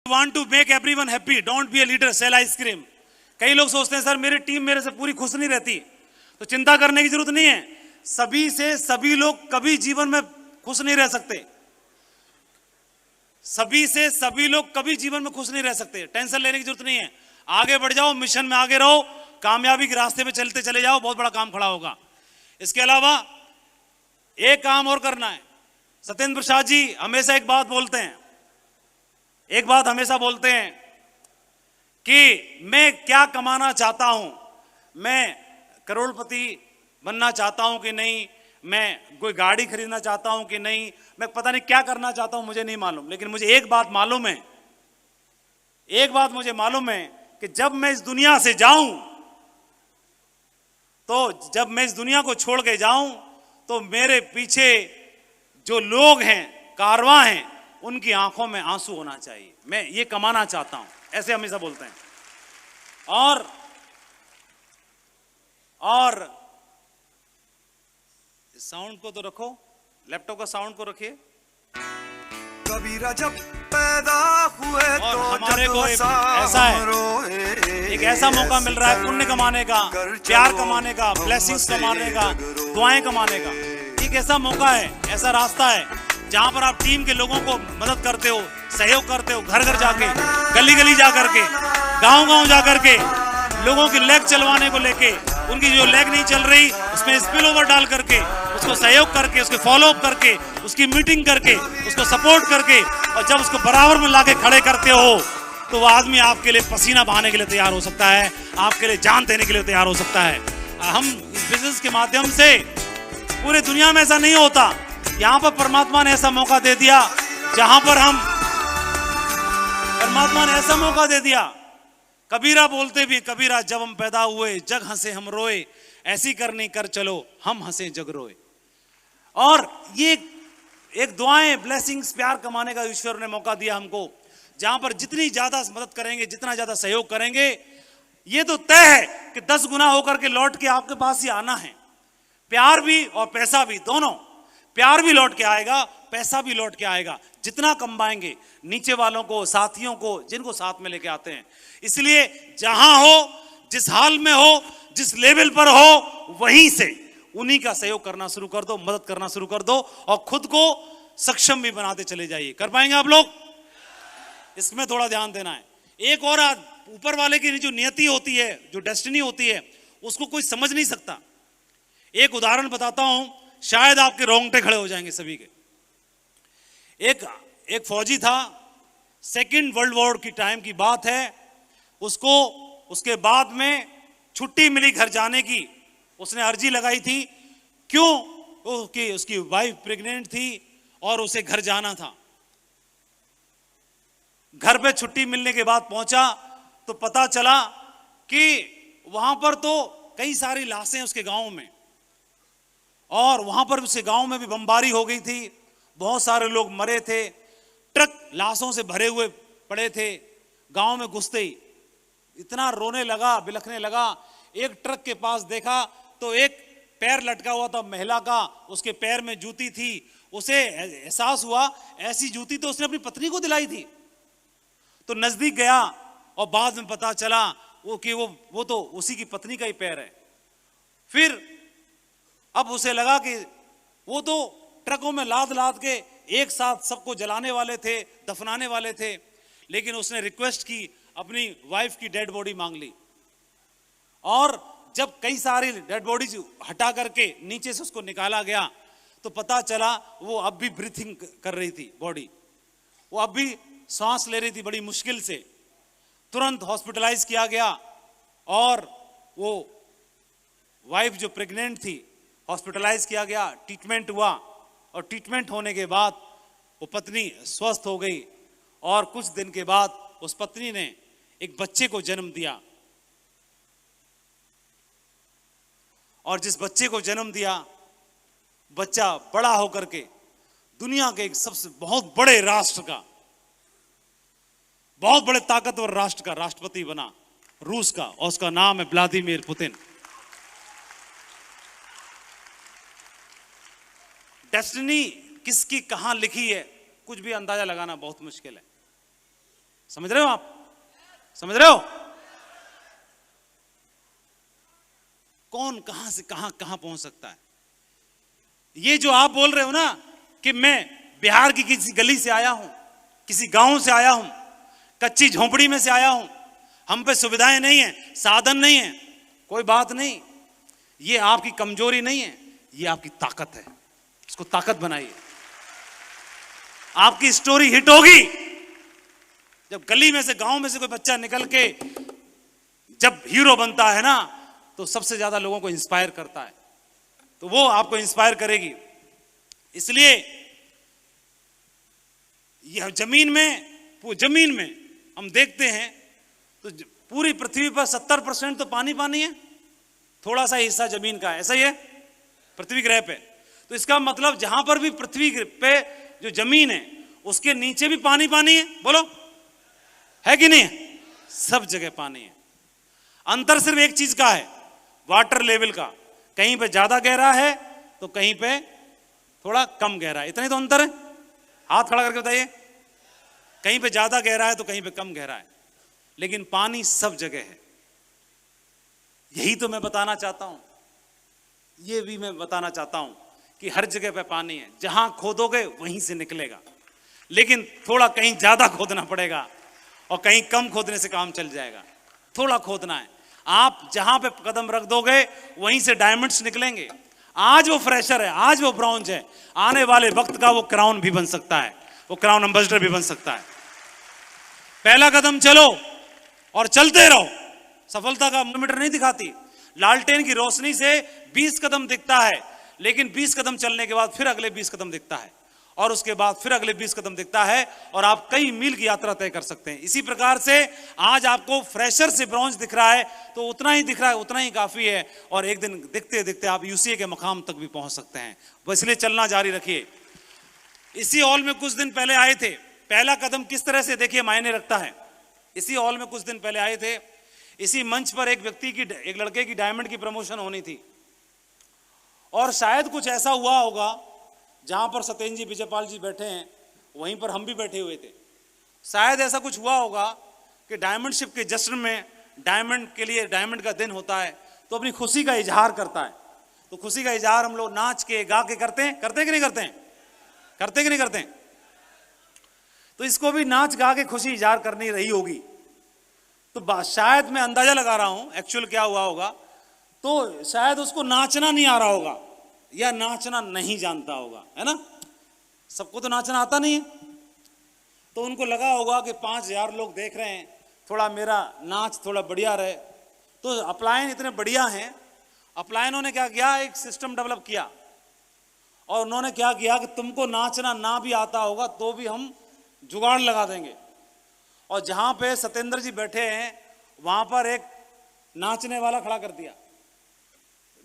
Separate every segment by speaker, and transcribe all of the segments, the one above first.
Speaker 1: Want to make everyone happy, don't be a leader, sell ice cream. कई लोग सोचते हैं सर मेरी टीम मेरे से पूरी खुश नहीं रहती, तो चिंता करने की जरूरत नहीं है। सभी से सभी लोग कभी जीवन में खुश नहीं रह सकते। सभी से सभी लोग कभी जीवन में खुश नहीं रह सकते। टेंशन लेने की जरूरत नहीं है। आगे बढ़ जाओ, मिशन में आगे रहो, कामयाबी के रास्ते में चलते चले जाओ, बहुत बड़ा काम खड़ा होगा। इसके अलावा एक काम और करना है। सत्येंद्र प्रसाद जी हमेशा एक बात बोलते हैं, एक बात हमेशा बोलते हैं कि मैं क्या कमाना चाहता हूं, मैं करोड़पति बनना चाहता हूं कि नहीं, मैं कोई गाड़ी खरीदना चाहता हूं कि नहीं, मैं पता नहीं क्या करना चाहता हूं, मुझे नहीं मालूम। लेकिन मुझे एक बात मालूम है, एक बात मुझे मालूम है कि जब मैं इस दुनिया से जाऊं, तो जब मैं इस दुनिया को छोड़ के जाऊं, तो मेरे पीछे जो लोग हैं, कारवां हैं, उनकी आंखों में आंसू होना चाहिए। मैं ये कमाना चाहता हूं, ऐसे हमेशा बोलते हैं। और साउंड को तो रखो, लैपटॉप का साउंड को रखिए।
Speaker 2: कबीरा जब पैदा हुए
Speaker 1: और
Speaker 2: तो
Speaker 1: हमारे को ऐसा है, एक ऐसा मौका मिल रहा है पुण्य कमाने का, प्यार कमाने का, ब्लेसिंग्स कमाने का, दुआएं कमाने का। एक ऐसा मौका है, ऐसा रास्ता है जहां पर आप टीम के लोगों को मदद करते हो, सहयोग करते हो, घर घर जाके, गली गली जा करके, गांव गांव जा करके, लोगों की लेग चलवाने को लेके, उनकी जो लेग नहीं चल रही उसमें स्पिल ओवर डाल करके, उसको सहयोग करके, उसके फॉलो अप करके, उसकी मीटिंग करके, उसको सपोर्ट करके, और जब उसको बराबर में लाके खड़े करते हो, तो वो आदमी आपके लिए पसीना बहाने के लिए तैयार हो सकता है, आपके लिए जान देने के लिए तैयार हो सकता है। हम इस बिजनेस के माध्यम से, पूरी दुनिया में ऐसा नहीं होता, यहां पर परमात्मा ने ऐसा मौका दे दिया, जहां पर परमात्मा ने ऐसा मौका दे दिया। कबीरा बोलते भी, कबीरा जब हम पैदा हुए जग हंसे हम रोए, ऐसी करनी कर चलो हम हंसे जग रोए। और ये एक दुआएं, ब्लेसिंग्स, प्यार कमाने का ईश्वर ने मौका दिया हमको, जहां पर जितनी ज्यादा मदद करेंगे, जितना ज्यादा सहयोग करेंगे, ये तो तय है कि 10 गुना होकर के लौट के आपके पास ही आना है। प्यार भी और पैसा भी, दोनों। प्यार भी लौट के आएगा, पैसा भी लौट के आएगा, जितना कमाएंगे नीचे वालों को, साथियों को, जिनको साथ में लेके आते हैं। इसलिए जहां हो, जिस हाल में हो, जिस लेवल पर हो, वहीं से उन्हीं का सहयोग करना शुरू कर दो, मदद करना शुरू कर दो, और खुद को सक्षम भी बनाते चले जाइए। कर पाएंगे आप लोग? इसमें थोड़ा ध्यान देना है। एक और ऊपर वाले की जो नियति होती है, जो डेस्टिनी होती है, उसको कोई समझ नहीं सकता। एक उदाहरण बताता हूं, शायद आपके रोंगटे खड़े हो जाएंगे सभी के। एक फौजी था, सेकेंड वर्ल्ड वॉर की टाइम की बात है, उसको उसके बाद में छुट्टी मिली घर जाने की। उसने अर्जी लगाई थी, क्यों कि उसकी वाइफ प्रेग्नेंट थी और उसे घर जाना था। घर पे छुट्टी मिलने के बाद पहुंचा तो पता चला कि वहां पर तो कई सारी लाशें उसके गांव में, और वहां पर उसके गांव में भी बमबारी हो गई थी, बहुत सारे लोग मरे थे, ट्रक लाशों से भरे हुए पड़े थे। गांव में घुसते ही इतना रोने लगा, बिलखने लगा। एक ट्रक के पास देखा तो एक पैर लटका हुआ था महिला का, उसके पैर में जूती थी। उसे एहसास हुआ ऐसी जूती तो उसने अपनी पत्नी को दिलाई थी। तो नजदीक गया और बाद में पता चला वो तो उसी की पत्नी का ही पैर है। फिर अब उसे लगा कि वो तो ट्रकों में लाद लाद के एक साथ सबको जलाने वाले थे, दफनाने वाले थे। लेकिन उसने रिक्वेस्ट की, अपनी वाइफ की डेड बॉडी मांग ली, और जब कई सारी डेड बॉडीज हटा करके नीचे से उसको निकाला गया तो पता चला वो अब भी ब्रीथिंग कर रही थी बॉडी, वो अब भी सांस ले रही थी बड़ी मुश्किल से। तुरंत हॉस्पिटलाइज किया गया और वो वाइफ जो प्रेग्नेंट थी हॉस्पिटलाइज किया गया, ट्रीटमेंट हुआ, और ट्रीटमेंट होने के बाद वो पत्नी स्वस्थ हो गई। और कुछ दिन के बाद उस पत्नी ने एक बच्चे को जन्म दिया, और जिस बच्चे को जन्म दिया, बच्चा बड़ा होकर के दुनिया के एक सबसे बहुत बड़े राष्ट्र का, बहुत बड़े ताकतवर राष्ट्र का राष्ट्रपति बना, रूस का, और उसका नाम है व्लादिमीर पुतिन। डेस्टिनी किसकी कहां लिखी है, कुछ भी अंदाजा लगाना बहुत मुश्किल है। समझ रहे हो आप? समझ रहे हो? कौन कहां से कहां कहां पहुंच सकता है? ये जो आप बोल रहे हो ना कि मैं बिहार की किसी गली से आया हूं, किसी गांव से आया हूं, कच्ची झोंपड़ी में से आया हूं, हम पे सुविधाएं नहीं है, साधन नहीं है, कोई बात नहीं। ये आपकी कमजोरी नहीं है, ये आपकी ताकत है। इसको ताकत बनाइए। आपकी स्टोरी हिट होगी जब गली में से, गांव में से कोई बच्चा निकल के जब हीरो बनता है ना, तो सबसे ज्यादा लोगों को इंस्पायर करता है, तो वो आपको इंस्पायर करेगी। इसलिए यह जमीन में हम देखते हैं तो पूरी पृथ्वी पर 70% तो पानी पानी है, थोड़ा सा हिस्सा जमीन का है, ऐसा ही है पृथ्वी ग्रह पे। तो इसका मतलब जहां पर भी पृथ्वी पे जो जमीन है उसके नीचे भी पानी पानी है, बोलो है कि नहीं है? सब जगह पानी है। अंतर सिर्फ एक चीज का है, वाटर लेवल का। कहीं पे ज्यादा गहरा है तो कहीं पे थोड़ा कम गहरा है, इतना ही तो अंतर है। हाथ खड़ा करके बताइए, कहीं पे ज्यादा गहरा है तो कहीं पे कम गहरा है, लेकिन पानी सब जगह है। यही तो मैं बताना चाहता हूं, ये भी मैं बताना चाहता हूं कि हर जगह पे पानी है, जहां खोदोगे वहीं से निकलेगा, लेकिन थोड़ा कहीं ज्यादा खोदना पड़ेगा और कहीं कम खोदने से काम चल जाएगा। थोड़ा खोदना है, आप जहां पे कदम रख दोगे वहीं से डायमंड्स निकलेंगे। आज वो फ्रेशर है, आज वो ब्रॉन्ज है, आने वाले वक्त का वो क्राउन भी बन सकता है, वो क्राउन एम्बेसडर भी बन सकता है। पहला कदम चलो और चलते रहो। सफलता का किलोमीटर नहीं दिखाती, लालटेन की रोशनी से 20 कदम दिखता है, लेकिन 20 कदम चलने के बाद फिर अगले 20 कदम दिखता है, और उसके बाद फिर अगले 20 कदम दिखता है, और आप कई मील की यात्रा तय कर सकते हैं। इसी प्रकार से आज आपको फ्रेशर से ब्रॉन्ज दिख रहा है तो उतना ही दिख रहा है, उतना ही काफी है, और एक दिन दिखते दिखते आप यूसीए के मकाम तक भी पहुंच सकते हैं। बस इसलिए चलना जारी रखिए। इसी हॉल में कुछ दिन पहले आए थे, पहला कदम किस तरह से देखिए मायने रखता है। इसी हॉल में कुछ दिन पहले आए थे, इसी मंच पर एक लड़के की डायमंड की प्रमोशन होनी थी, और शायद कुछ ऐसा हुआ होगा जहां पर सत्येंद्र जी विजयपाल जी बैठे हैं, वहीं पर हम भी बैठे हुए थे। शायद ऐसा कुछ हुआ होगा कि डायमंडशिप के जश्न में, डायमंड के लिए डायमंड का दिन होता है तो अपनी खुशी का इजहार करता है। तो खुशी का इजहार हम लोग नाच के गा के करते हैं कि नहीं करते हैं? करते कि नहीं करते हैं? तो इसको भी नाच गा के खुशी इजहार करनी रही होगी। तो शायद मैं अंदाजा लगा रहा हूं एक्चुअल क्या हुआ होगा, तो शायद उसको नाचना नहीं आ रहा होगा या नाचना नहीं जानता होगा, है ना? सबको तो नाचना आता नहीं है, तो उनको लगा होगा कि 5000 लोग देख रहे हैं, थोड़ा मेरा नाच थोड़ा बढ़िया रहे। तो अपलायन इतने बढ़िया हैं, अपलायनों ने क्या किया, एक सिस्टम डेवलप किया, और उन्होंने क्या किया कि तुमको नाचना ना भी आता होगा तो भी हम जुगाड़ लगा देंगे। और जहां पे सत्येंद्र जी बैठे हैं वहां पर एक नाचने वाला खड़ा कर दिया।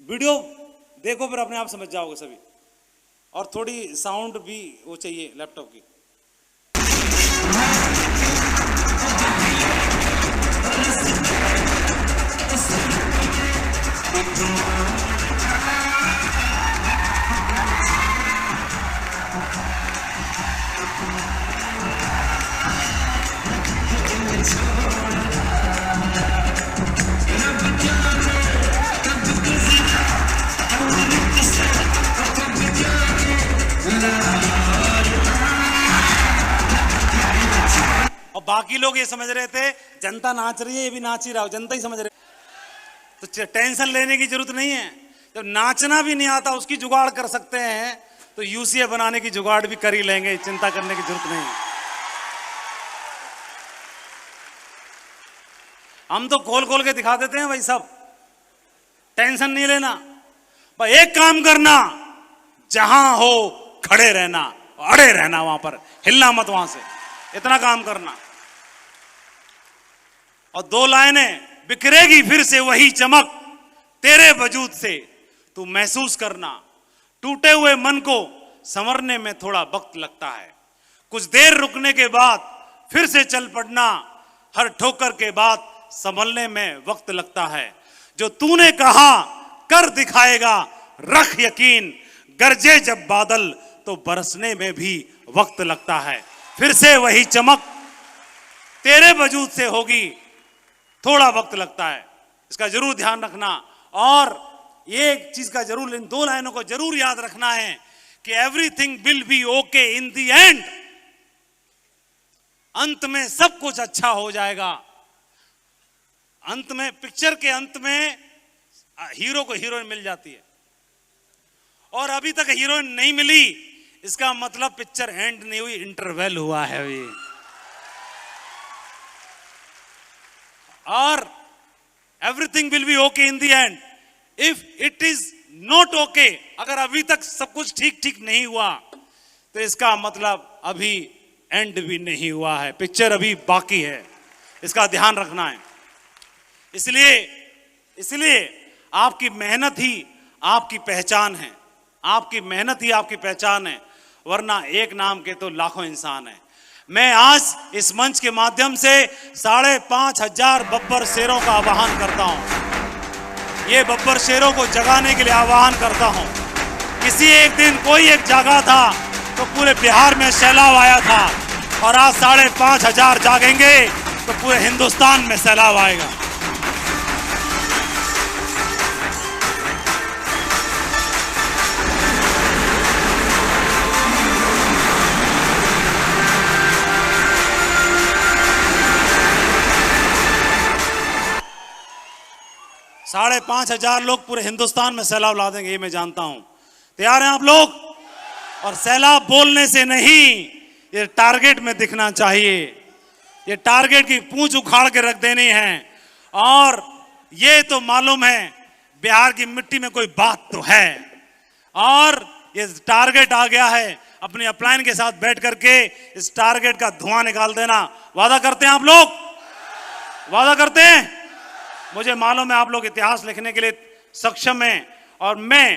Speaker 1: वीडियो देखो फिर अपने आप समझ जाओगे सभी, और थोड़ी साउंड भी वो चाहिए लैपटॉप की। और बाकी लोग ये समझ रहे थे जनता नाच रही है, ये भी नाच ही रहा हो, जनता ही समझ रहे। तो टेंशन लेने की जरूरत नहीं है। जब नाचना भी नहीं आता उसकी जुगाड़ कर सकते हैं, तो यूसीए बनाने की जुगाड़ भी कर ही लेंगे, चिंता करने की जरूरत नहीं है। हम तो खोल खोल के दिखा देते हैं भाई, सब टेंशन नहीं लेना। भाई एक काम करना, जहां हो खड़े रहना, अड़े रहना, वहां पर हिलना मत, वहां से इतना काम करना। और 2 लाइनें, बिखरेगी फिर से वही चमक तेरे वजूद से, तू महसूस करना टूटे हुए मन को संवरने में थोड़ा वक्त लगता है, कुछ देर रुकने के बाद फिर से चल पड़ना, हर ठोकर के बाद संभलने में वक्त लगता है। जो तूने कहा कर दिखाएगा, रख यकीन, गरजे जब बादल तो बरसने में भी वक्त लगता है। फिर से वही चमक तेरे वजूद से होगी। थोड़ा वक्त लगता है, इसका जरूर ध्यान रखना। और एक चीज का जरूर, इन 2 लाइनों को जरूर याद रखना है कि everything will be okay in the end. अंत में सब कुछ अच्छा हो जाएगा। अंत में, पिक्चर के अंत में हीरो को हीरोइन मिल जाती है, और अभी तक हीरोइन नहीं मिली, इसका मतलब पिक्चर एंड नहीं हुई, इंटरवल हुआ है अभी। और everything will be okay in the end. If it is not okay, अगर अभी तक सब कुछ ठीक ठीक नहीं हुआ, तो इसका मतलब अभी एंड भी नहीं हुआ है, पिक्चर अभी बाकी है। इसका ध्यान रखना है। इसलिए आपकी मेहनत ही आपकी पहचान है, आपकी मेहनत ही आपकी पहचान है, वरना एक नाम के तो लाखों इंसान हैं। मैं आज इस मंच के माध्यम से 5,500 बब्बर शेरों का आह्वान करता हूं। ये बब्बर शेरों को जगाने के लिए आह्वान करता हूं। किसी एक दिन कोई एक जागा था तो पूरे बिहार में सैलाब आया था, और आज 5,500 जागेंगे तो पूरे हिंदुस्तान में सैलाब आएगा। साढ़े 5,000 लोग पूरे हिंदुस्तान में सैलाब ला देंगे, ये मैं जानता हूं। तैयार हैं आप लोग? और सैलाब बोलने से नहीं, ये टारगेट में दिखना चाहिए। ये टारगेट की पूंछ उखाड़ के रख देनी है। और ये तो मालूम है बिहार की मिट्टी में कोई बात तो है, और ये टारगेट आ गया है। अपनी अपलाइन के साथ बैठ करके इस टारगेट का धुआं निकाल देना। वादा करते हैं आप लोग? वादा करते हैं? मुझे मालूम है आप लोग इतिहास लिखने के लिए सक्षम हैं, और मैं